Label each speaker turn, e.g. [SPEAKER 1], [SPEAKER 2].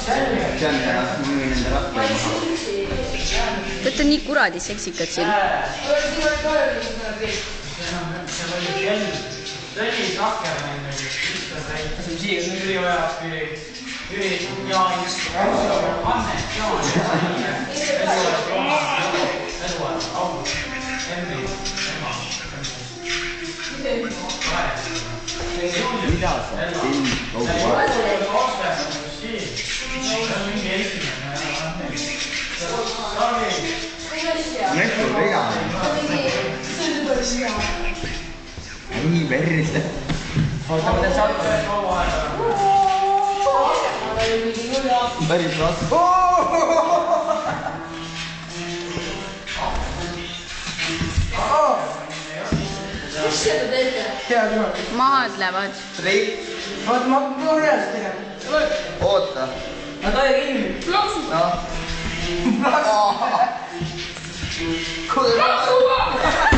[SPEAKER 1] see on jah, ma võin enda rahva maha.
[SPEAKER 2] Te olete nii kuradi seksikad siin.
[SPEAKER 3] Tõnis Akkermann oli siia üliajast Annet Jaan Eduard August Emmi ema
[SPEAKER 1] Mida sa siin kogu aeg? Nekku viga. Ei perse.
[SPEAKER 3] Oota, ma teen saata.
[SPEAKER 1] Päris raske.
[SPEAKER 4] Mis seda teete?
[SPEAKER 2] Maadlevad.
[SPEAKER 1] Treip.
[SPEAKER 3] Oota, ma hakkan reaalselt tegema.
[SPEAKER 1] Oota.
[SPEAKER 3] Ma tohi kinni.
[SPEAKER 4] Plaksu!
[SPEAKER 1] Noh. Kuule.
[SPEAKER 4] Plaksu!